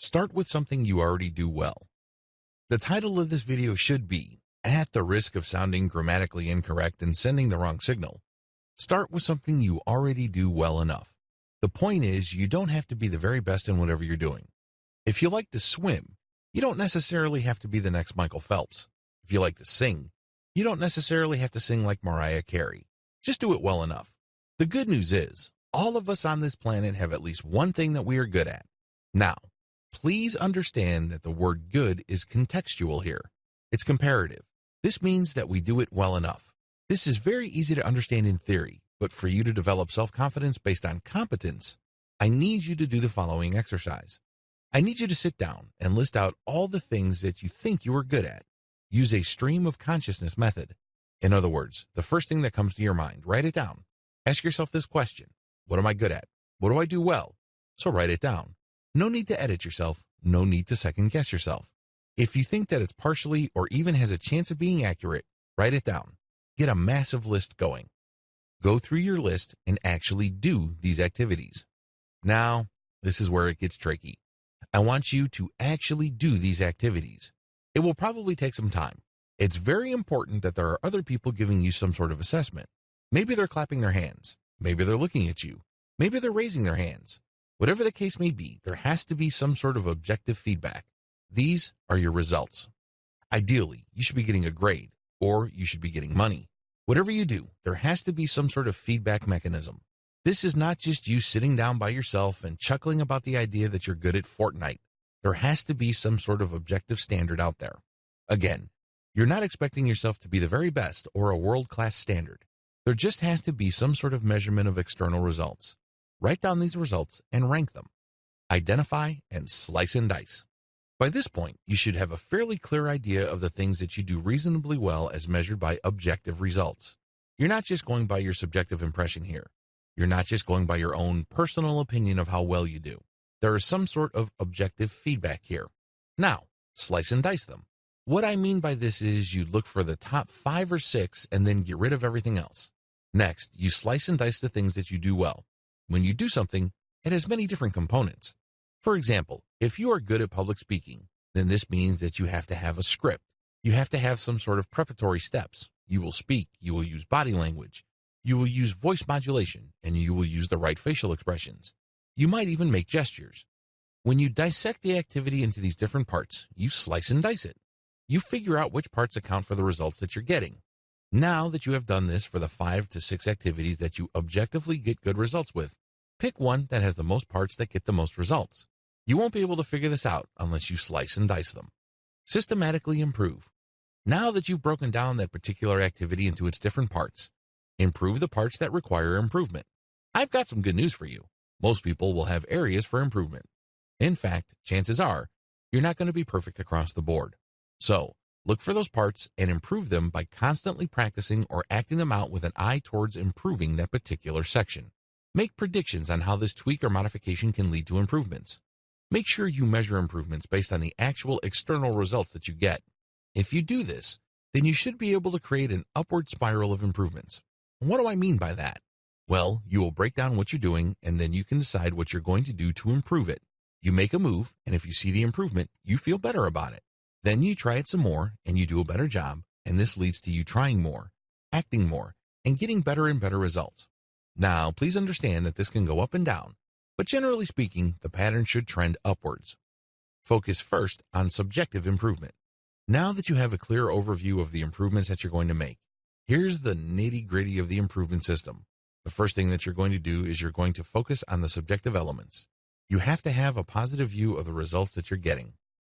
Start with something you already do well. The title of this video should be, at the risk of sounding grammatically incorrect and sending the wrong signal, start with something you already do well enough. The point is, you don't have to be the very best in whatever you're doing. If you like to swim, you don't necessarily have to be the next Michael Phelps. If you like to sing, you don't necessarily have to sing like Mariah Carey. Just do it well enough. The good news is, all of us on this planet have at least one thing that we are good at. Now, please understand that the word good is contextual here. It's comparative. This means that we do it well enough. This is very easy to understand in theory, but for you to develop self-confidence based on competence, I need you to do the following exercise. I need you to sit down and list out all the things that you think you are good at. Use a stream of consciousness method. In other words, the first thing that comes to your mind, write it down. Ask yourself this question: what am I good at? What do I do well? So write it down. No need to edit yourself. No need to second guess yourself. If you think that it's partially or even has a chance of being accurate, write it down. Get a massive list going. Go through your list and actually do these activities. Now, this is where it gets tricky. I want you to actually do these activities. It will probably take some time. It's very important that there are other people giving you some sort of assessment. Maybe they're clapping their hands. Maybe they're looking at you. Maybe they're raising their hands. Whatever the case may be, there has to be some sort of objective feedback. These are your results. Ideally, you should be getting a grade, or you should be getting money. Whatever you do, there has to be some sort of feedback mechanism. This is not just you sitting down by yourself and chuckling about the idea that you're good at Fortnite. There has to be some sort of objective standard out there. Again, you're not expecting yourself to be the very best or a world-class standard. There just has to be some sort of measurement of external results. Write down these results and rank them. Identify and slice and dice. By this point, you should have a fairly clear idea of the things that you do reasonably well as measured by objective results. You're not just going by your subjective impression here. You're not just going by your own personal opinion of how well you do. There is some sort of objective feedback here. Now, slice and dice them. What I mean by this is you look for the top 5 or 6 and then get rid of everything else. Next, you slice and dice the things that you do well. When you do something, it has many different components. For example, if you are good at public speaking, then this means that you have to have a script. You have to have some sort of preparatory steps. You will speak, you will use body language, you will use voice modulation, and you will use the right facial expressions. You might even make gestures. When you dissect the activity into these different parts, you slice and dice it. You figure out which parts account for the results that you're getting. Now that you have done this for the 5 to 6 activities that you objectively get good results with, pick one that has the most parts that get the most results. You won't be able to figure this out unless you slice and dice them. Systematically improve. Now that you've broken down that particular activity into its different parts, improve the parts that require improvement. I've got some good news for you. Most people will have areas for improvement. In fact, chances are, you're not going to be perfect across the board. So, look for those parts and improve them by constantly practicing or acting them out with an eye towards improving that particular section. Make predictions on how this tweak or modification can lead to improvements. Make sure you measure improvements based on the actual external results that you get. If you do this, then you should be able to create an upward spiral of improvements. What do I mean by that? Well, you will break down what you're doing, and then you can decide what you're going to do to improve it. You make a move, and if you see the improvement, you feel better about it. Then you try it some more, and you do a better job, and this leads to you trying more, acting more, and getting better and better results. Now, please understand that this can go up and down, but generally speaking, the pattern should trend upwards. Focus first on subjective improvement. Now that you have a clear overview of the improvements that you're going to make, here's the nitty-gritty of the improvement system. The first thing that you're going to do is you're going to focus on the subjective elements. You have to have a positive view of the results that you're getting.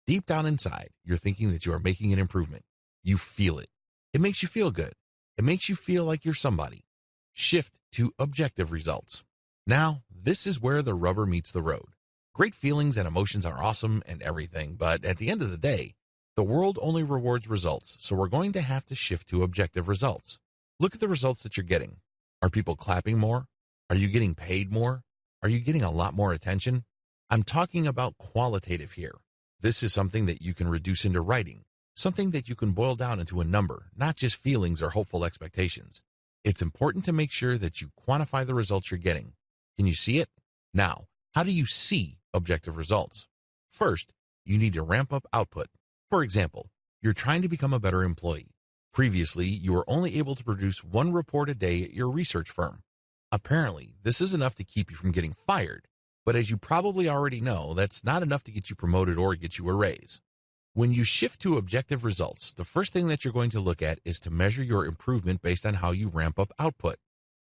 Deep down inside, you're thinking that you are making an improvement. You feel it. It makes you feel good. It makes you feel like you're somebody. Shift to objective results. Now, this is where the rubber meets the road. Great feelings and emotions are awesome and everything, but at the end of the day, the world only rewards results, so we're going to have to shift to objective results. Look at the results that you're getting. Are people clapping more? Are you getting paid more? Are you getting a lot more attention? I'm talking about qualitative here. This is something that you can reduce into writing, something that you can boil down into a number, not just feelings or hopeful expectations. It's important to make sure that you quantify the results you're getting. Can you see it? Now, how do you see objective results? First, you need to ramp up output. For example, you're trying to become a better employee. Previously, you were only able to produce 1 report a day at your research firm. Apparently, this is enough to keep you from getting fired, but as you probably already know, that's not enough to get you promoted or get you a raise. When you shift to objective results, the first thing that you're going to look at is to measure your improvement based on how you ramp up output.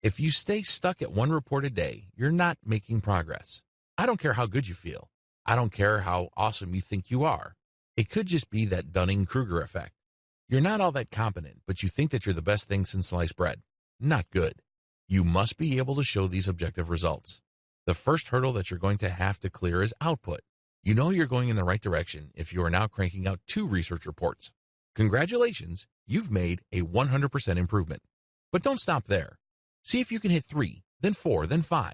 If you stay stuck at 1 report a day, you're not making progress. I don't care how good you feel. I don't care how awesome you think you are. It could just be that Dunning-Kruger effect. You're not all that competent, but you think that you're the best thing since sliced bread. Not good. You must be able to show these objective results. The first hurdle that you're going to have to clear is output. You know you're going in the right direction if you are now cranking out 2 research reports. Congratulations, you've made a 100% improvement. But don't stop there. See if you can hit 3, then 4, then 5.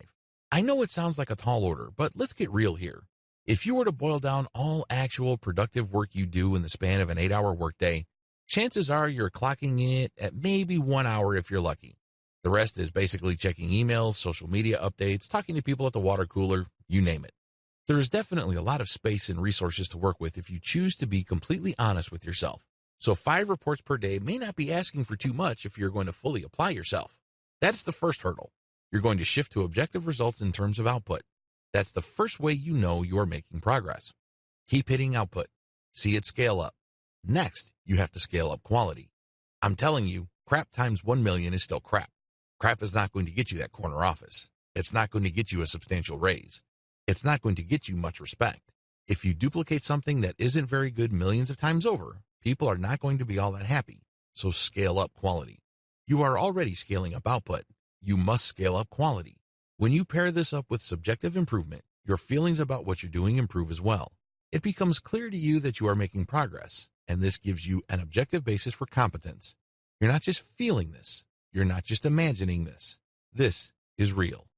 I know it sounds like a tall order, but let's get real here. If you were to boil down all actual productive work you do in the span of an 8-hour workday, chances are you're clocking it at maybe 1 hour if you're lucky. The rest is basically checking emails, social media updates, talking to people at the water cooler, you name it. There is definitely a lot of space and resources to work with if you choose to be completely honest with yourself. So 5 reports per day may not be asking for too much if you're going to fully apply yourself. That's the first hurdle. You're going to shift to objective results in terms of output. That's the first way you know you are making progress. Keep hitting output. See it scale up. Next, you have to scale up quality. I'm telling you, crap times 1 million is still crap. Crap is not going to get you that corner office. It's not going to get you a substantial raise. It's not going to get you much respect. If you duplicate something that isn't very good millions of times over, people are not going to be all that happy. So scale up quality. You are already scaling up output. You must scale up quality. When you pair this up with subjective improvement, your feelings about what you're doing improve as well. It becomes clear to you that you are making progress, and this gives you an objective basis for competence. You're not just feeling this. You're not just imagining this. This is real.